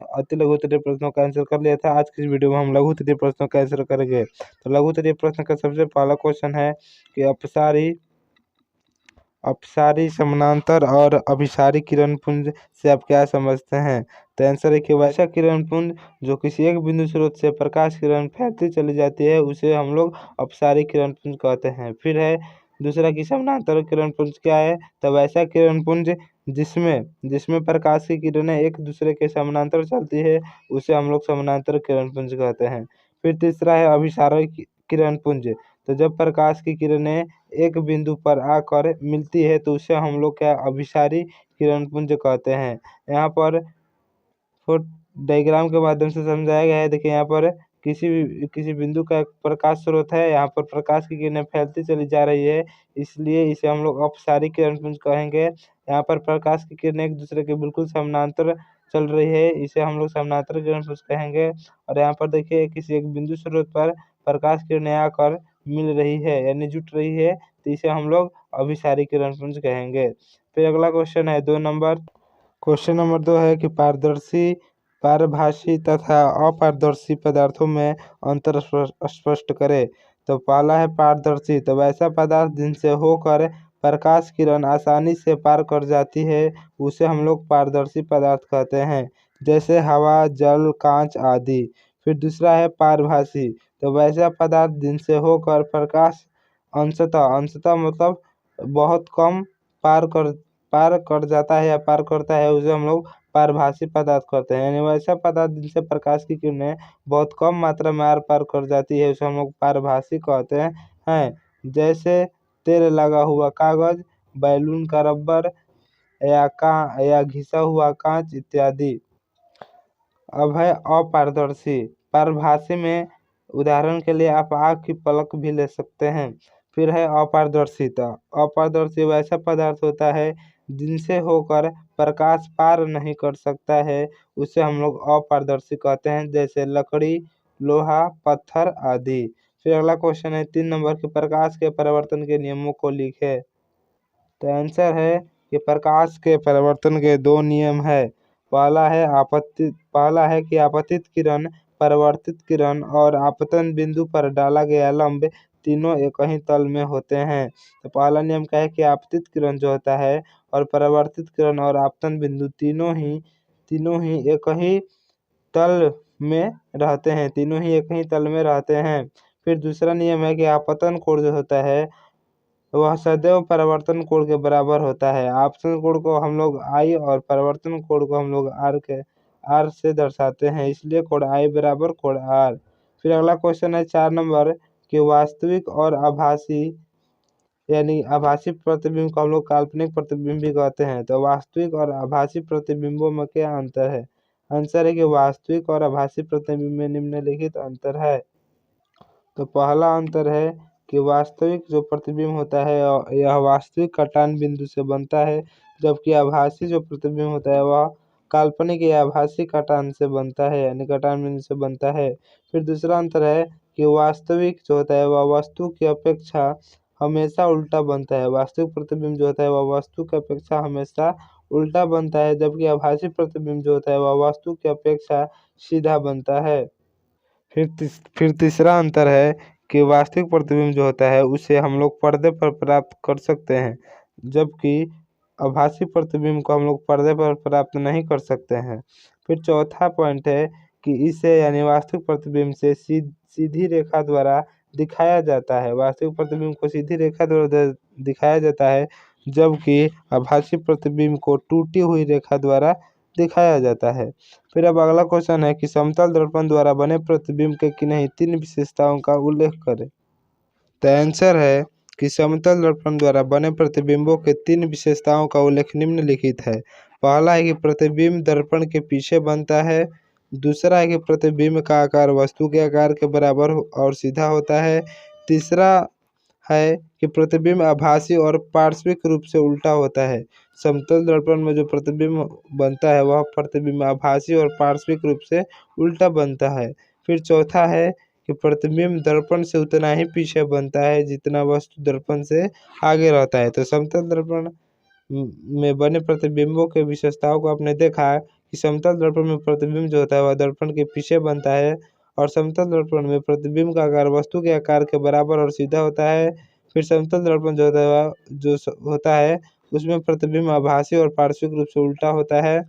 अति लघु उत्तरीय प्रश्नों का आंसर कर लिया था। आज की इस वीडियो में हम लघु उत्तरीय प्रश्नों का आंसर करेंगे। तो लघु उत्तरीय प्रश्न का सबसे पहला क्वेश्चन है कि अपसारी समानांतर और अभिसारी किरण पुंज से आप क्या समझते हैं। तो आंसर है कि वैसा किरण पुंज जो किसी एक बिंदु स्रोत से प्रकाश किरण फैलती चली जाती है उसे हम लोग अपसारी किरण पुंज कहते हैं। फिर है दूसरा कि समानांतर किरण पुंज क्या है। तो वैसा किरण पुंज जिसमें प्रकाश की किरणें एक दूसरे के समानांतर चलती है उसे हम लोग समानांतर किरण पुंज कहते हैं। फिर तीसरा है अभिसारी किरण पुंज। तो जब प्रकाश की किरणें एक बिंदु पर आकर मिलती है तो उसे हम लोग क्या अभिसारी किरण पुंज कहते हैं। यहाँ पर डायग्राम के माध्यम से समझाया गया है। देखिए यहाँ पर किसी बिंदु का एक प्रकाश स्रोत है, यहाँ पर प्रकाश की किरणें फैलती चली जा रही है, इसलिए इसे हम लोग अपसारी किरण पुंज कहेंगे। यहाँ पर प्रकाश की किरणें एक दूसरे के बिल्कुल समानांतर चल रही है, इसे हम लोग समानांतर किरण पुंज कहेंगे। और यहाँ पर देखिए किसी एक बिंदु स्रोत पर प्रकाश किरणें आकर मिल रही है यानी जुट रही है, तो इसे हम लोग अभिसारी किरण पुंज कहेंगे। फिर अगला क्वेश्चन है 2 नंबर। क्वेश्चन नंबर 2 है कि पारदर्शी, पारभासी तथा अपारदर्शी पदार्थों में अंतर स्पष्ट करें। तो पहला है पारदर्शी। तो वैसा पदार्थ जिनसे होकर प्रकाश किरण आसानी से पार कर जाती है उसे हम लोग पारदर्शी पदार्थ कहते हैं, जैसे हवा, जल, कांच आदि। फिर दूसरा है पारभासी। तो वैसा पदार्थ जिनसे होकर प्रकाश अंशतः मतलब बहुत कम पार कर जाता है या पार करता है उसे हम लोग पारभासी पदार्थ कहते हैं। यानी वैसा पदार्थ जिनसे प्रकाश की किरणें बहुत कम मात्रा में आर पार कर जाती है उसे हम लोग पारभासी कहते हैं। जैसे तेल लगा हुआ कागज, बैलून का रबर या घिसा हुआ कांच इत्यादि। अब है अपारदर्शी। पारभासी में उदाहरण के लिए आप आँख की पलक भी ले सकते हैं। फिर है अपारदर्शिता। अपारदर्शी वैसा पदार्थ होता है जिनसे होकर प्रकाश पार नहीं कर सकता है उसे हम लोग अपारदर्शी कहते हैं, जैसे लकड़ी, लोहा, पत्थर आदि। फिर अगला क्वेश्चन है 3 नंबर के प्रकाश के परिवर्तन के नियमों को लिखें। तो आंसर है कि प्रकाश के परिवर्तन के 2 नियम है। पहला है कि आपतित किरण, परावर्तित किरण और आपतन बिंदु पर डाला गया लंब तीनों एक ही तल में होते हैं। तो पहला नियम क्या है कि आपतित किरण जो होता है और परावर्तित किरण और आपतन बिंदु तीनों ही एक ही तल में रहते हैं, तीनों ही एक ही तल में रहते हैं। फिर दूसरा नियम है कि आपतन कोण जो होता है वह सदैव परावर्तन कोण के बराबर होता है। आपतन कोण को हम लोग आई और परावर्तन कोण को हम लोग आर से दर्शाते हैं, इसलिए कोण आई बराबर कोण आर। फिर अगला क्वेश्चन है 4 नंबर कि वास्तविक और आभासी, यानी आभासी प्रतिबिंब को हम लोग काल्पनिक प्रतिबिंब भी कहते हैं। तो वास्तविक और आभासी प्रतिबिंबों में क्या अंतर है। आंसर है कि वास्तविक और आभासी प्रतिबिंब में निम्नलिखित अंतर है। तो पहला अंतर है कि वास्तविक जो प्रतिबिंब होता है यह वास्तविक कटान बिंदु से बनता है, जबकि आभासी जो प्रतिबिंब होता है वह काल्पनिक या आभासी कटान से बनता है यानी कटान बिंदु से बनता है। फिर दूसरा अंतर है कि वास्तविक जो होता है वह वस्तु की अपेक्षा हमेशा उल्टा बनता है। वास्तविक प्रतिबिंब जो होता है वह वस्तु की अपेक्षा हमेशा उल्टा बनता है, जबकि आभासी प्रतिबिंब जो होता है वह वस्तु की अपेक्षा सीधा बनता है। फिर तीसरा अंतर है कि वास्तविक प्रतिबिंब जो होता है उसे हम लोग पर्दे पर प्राप्त कर सकते हैं, जबकि आभासी प्रतिबिंब को हम लोग पर्दे पर प्राप्त नहीं कर सकते हैं। फिर चौथा पॉइंट है कि इसे यानी वास्तविक प्रतिबिंब से सीधी रेखा द्वारा दिखाया जाता है। वास्तविक प्रतिबिंब को सीधी रेखा द्वारा दिखाया जाता है, जबकि आभासी प्रतिबिंब को टूटी हुई रेखा द्वारा दिखाया जाता है। फिर अब अगला क्वेश्चन है कि समतल दर्पण द्वारा बने प्रतिबिंब के किन्हीं 3 विशेषताओं का उल्लेख करें। तो आंसर है कि समतल दर्पण द्वारा बने प्रतिबिंबों के 3 विशेषताओं का उल्लेख निम्नलिखित है। पहला है कि प्रतिबिंब दर्पण के पीछे बनता है। दूसरा है कि प्रतिबिंब का आकार वस्तु के आकार के बराबर और सीधा होता है। तीसरा है कि प्रतिबिंब आभासी और पार्श्विक रूप से उल्टा होता है। समतल दर्पण में जो प्रतिबिंब बनता है वह प्रतिबिंब आभासी और पार्श्विक रूप से उल्टा बनता है। फिर चौथा है कि प्रतिबिंब दर्पण से उतना ही पीछे बनता है जितना वस्तु दर्पण से आगे रहता है। तो समतल दर्पण में बने प्रतिबिंबों के विशेषताओं को आपने देखा कि समतल दर्पण में प्रतिबिंब जो होता है वह दर्पण के पीछे बनता है और समतल दर्पण में प्रतिबिंब का आकार वस्तु के आकार के बराबर और सीधा होता है। फिर समतल दर्पण जो होता है वह होता है उसमें प्रतिबिंब आभासी और पार्श्विक रूप से उल्टा होता है।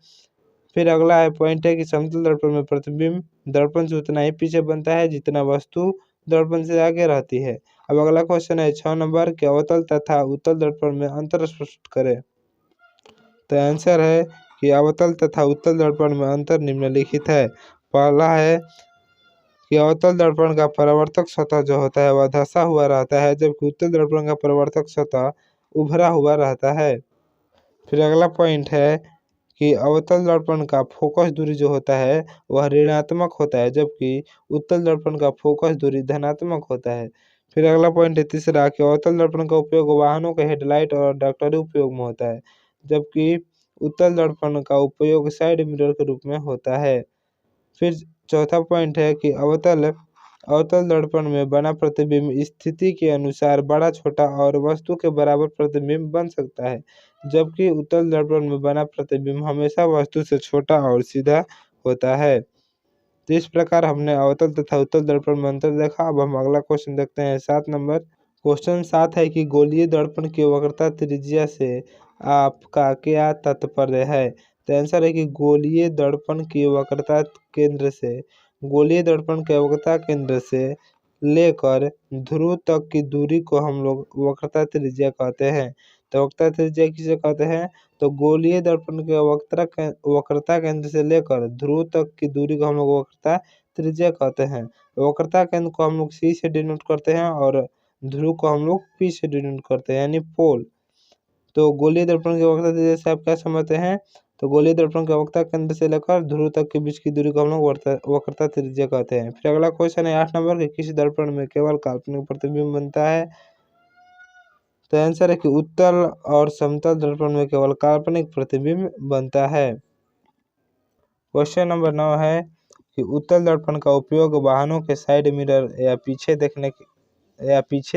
फिर अगला है पॉइंट है कि समतल दर्पण में प्रतिबिंब दर्पण से उतना ही पीछे बनता है जितना वस्तु दर्पण से आगे रहती है। अब अगला क्वेश्चन है 6 नंबर कि अवतल तथा उत्तल दर्पण में अंतर स्पष्ट करें। तो आंसर है कि अवतल तथा उत्तल दर्पण में अंतर निम्नलिखित है। पहला है कि अवतल दर्पण का परावर्तक सतह जो होता है वह धंसा हुआ रहता है, जबकि उत्तल दर्पण का परावर्तक सतह उभरा हुआ रहता है। फिर अगला पॉइंट है कि अवतल दर्पण का फोकस दूरी जो होता है वह ऋणात्मक होता है, जबकि उत्तल दर्पण का फोकस दूरी धनात्मक होता है। फिर अगला पॉइंट है तीसरा कि अवतल दर्पण का उपयोग वाहनों के हेडलाइट और डॉक्टरी उपयोग में होता है, जबकि उत्तल दर्पण का उपयोग साइड मिरर के रूप में होता है। फिर चौथा पॉइंट है कि अवतल दर्पण में बना प्रतिबिंब स्थिति के अनुसार बड़ा, छोटा और वस्तु के बराबर प्रतिबिंब बन सकता है, जबकि उत्तल दर्पण में बना प्रतिबिंब हमेशा वस्तु से छोटा और सीधा होता है। तो इस प्रकार हमने अवतल तथा उत्तल दर्पण में अंतर देखा। अब हम अगला क्वेश्चन देखते हैं 7 नंबर। क्वेश्चन 7 है कि गोलीय दर्पण की वक्रता त्रिज्या से आपका क्या तात्पर्य है। तो आंसर है कि गोलीय दर्पण की वक्रता केंद्र से लेकर ध्रुव तक की दूरी को हम लोग वक्रता त्रिज्या कहते हैं। तो वक्रता त्रिज्या किसे कहते हैं? तो गोलीय दर्पण के वक्रता केंद्र से लेकर ध्रुव तक की दूरी को हम लोग वक्रता त्रिज्या कहते हैं। वक्रता केंद्र को हम लोग C से डिनोट करते हैं और ध्रुव को हम लोग P से डिनोट करते हैं, यानी पोल। तो गोलीय दर्पण के वक्रता त्रिज्या से आप क्या समझते हैं? तो गोलीय दर्पण के वक्रता केंद्र से लेकर ध्रुव तक के बीच की दूरी को हम लोग वक्रता त्रिज्या कहते हैं। फिर अगला क्वेश्चन है 8 नंबर के किसी दर्पण में केवल काल्पनिक प्रतिबिंब बनता है। तो आंसर है कि उत्तल और समतल दर्पण में केवल काल्पनिक प्रतिबिंब बनता है। क्वेश्चन नंबर 9 है कि उत्तल दर्पण का उपयोग वाहनों के साइड मिरर या पीछे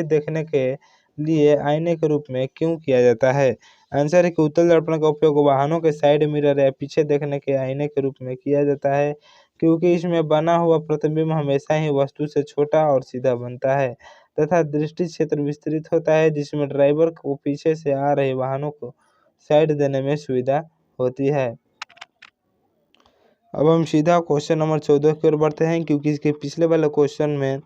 देखने के लिए आईने के रूप में क्यों किया जाता है। आंसर है कि उत्तल दर्पण का उपयोग वाहनों के साइड मिरर या पीछे देखने के आईने के रूप में किया जाता है, क्योंकि इसमें बना हुआ प्रतिबिंब हमेशा ही वस्तु से छोटा और सीधा बनता है तथा दृष्टि क्षेत्र विस्तृत होता है, जिसमें ड्राइवर को पीछे से आ रहे वाहनों को साइड देने में सुविधा होती है। अब हम सीधा क्वेश्चन नंबर 14 की ओर बढ़ते हैं, क्योंकि इसके पिछले वाले क्वेश्चन में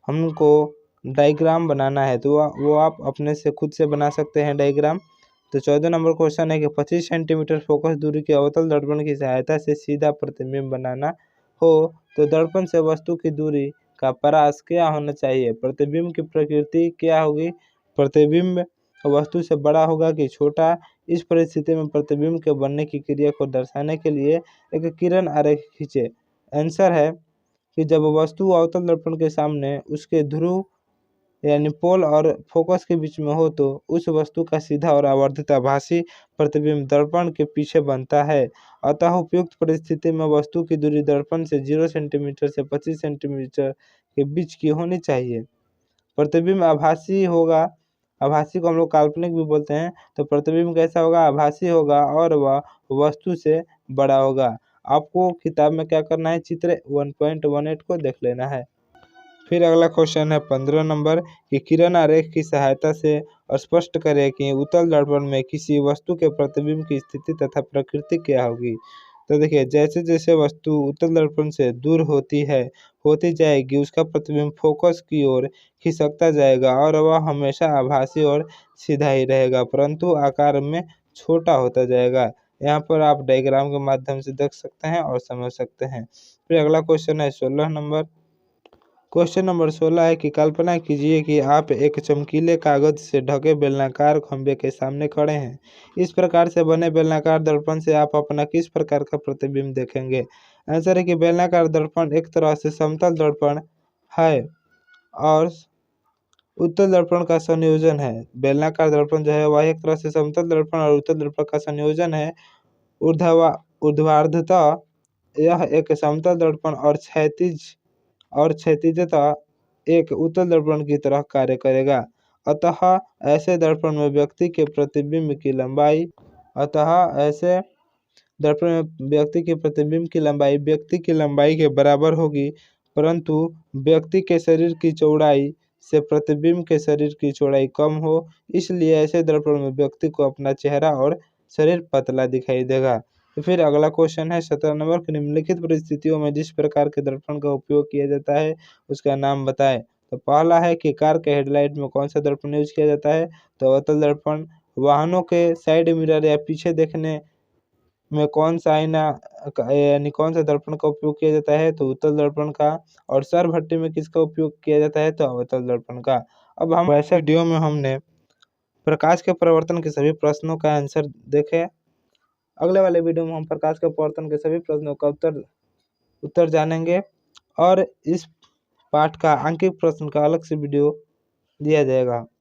हमको डायग्राम बनाना है, तो वो आप अपने से खुद से बना सकते हैं डायग्राम। तो 14 नंबर क्वेश्चन है कि 25 सेंटीमीटर फोकस दूरी के अवतल दर्पण की सहायता से सीधा प्रतिबिंब बनाना हो तो दर्पण से वस्तु की दूरी का परास क्या होना चाहिए। प्रतिबिंब की प्रकृति क्या होगी? प्रतिबिंब वस्तु से बड़ा होगा कि छोटा? इस परिस्थिति में प्रतिबिंब के बनने की क्रिया को दर्शाने के लिए एक किरण आरेख खींचे। आंसर है कि जब वस्तु अवतल दर्पण के सामने उसके ध्रुव यानी पोल और फोकस के बीच में हो तो उस वस्तु का सीधा और आवर्धित आभासी प्रतिबिंब दर्पण के पीछे बनता है। अतः उपयुक्त परिस्थिति में वस्तु की दूरी दर्पण से 0 सेंटीमीटर से 25 सेंटीमीटर के बीच की होनी चाहिए। प्रतिबिंब आभासी होगा, आभासी को हम लोग काल्पनिक भी बोलते हैं। तो प्रतिबिंब कैसा होगा? आभासी होगा और वह वस्तु से बड़ा होगा। आपको किताब में क्या करना है? चित्र 1.18 को देख लेना है। फिर अगला क्वेश्चन है 15 नंबर कि किरण आरेख की सहायता से स्पष्ट करें कि उत्तल दर्पण में किसी वस्तु के प्रतिबिंब की स्थिति तथा प्रकृति क्या होगी। तो देखिए, जैसे जैसे वस्तु उत्तल दर्पण से दूर होती जाएगी उसका प्रतिबिंब फोकस की ओर खिसकता जाएगा और वह हमेशा आभासी और सीधा ही रहेगा, परंतु आकार में छोटा होता जाएगा। यहाँ पर आप डायग्राम के माध्यम से देख सकते हैं और समझ सकते हैं। फिर अगला क्वेश्चन है 16 नंबर। क्वेश्चन नंबर 16 है कि कल्पना कीजिए कि आप एक चमकीले कागज से ढके बेलनाकार खंभे के सामने खड़े हैं। इस प्रकार से बने बेलनाकार दर्पण से आप अपना किस प्रकार का प्रतिबिंब देखेंगे। आंसर है कि बेलनाकार दर्पण एक तरह से समतल दर्पण है और उत्तल दर्पण का संयोजन है। बेलनाकार दर्पण जो है वह एक तरह से समतल दर्पण और उत्तल दर्पण का संयोजन है। ऊर्ध्वाधरतः यह एक समतल दर्पण और क्षैतिजतः एक उत्तल दर्पण की तरह कार्य करेगा। अतः ऐसे दर्पण में व्यक्ति के प्रतिबिंब की लंबाई दर्पण में व्यक्ति के प्रतिबिंब की लंबाई व्यक्ति की लंबाई के बराबर होगी, परंतु व्यक्ति के शरीर की चौड़ाई से प्रतिबिंब के शरीर की चौड़ाई कम हो, इसलिए ऐसे दर्पण में व्यक्ति को अपना चेहरा और शरीर पतला दिखाई देगा। तो फिर अगला क्वेश्चन है 17 नंबर, निम्नलिखित परिस्थितियों में जिस प्रकार के दर्पण का उपयोग किया जाता है उसका नाम बताएं। तो पहला है कि कार के हेडलाइट में कौन सा दर्पण यूज किया जाता है, तो अवतल दर्पण। वाहनों के साइड मिरर या पीछे देखने में कौन सा आईना यानी कौन सा दर्पण का उपयोग किया जाता है, तो उत्तल दर्पण का। और सौर भट्टी में किसका उपयोग किया जाता है, तो अवतल दर्पण का। अब हम वैसे वीडियो में हमने प्रकाश के परिवर्तन के सभी प्रश्नों का आंसर देखे। अगले वाले वीडियो में हम प्रकाश के परिवर्तन के सभी प्रश्नों का उत्तर जानेंगे और इस पाठ का अंकित प्रश्न का अलग से वीडियो दिया जाएगा।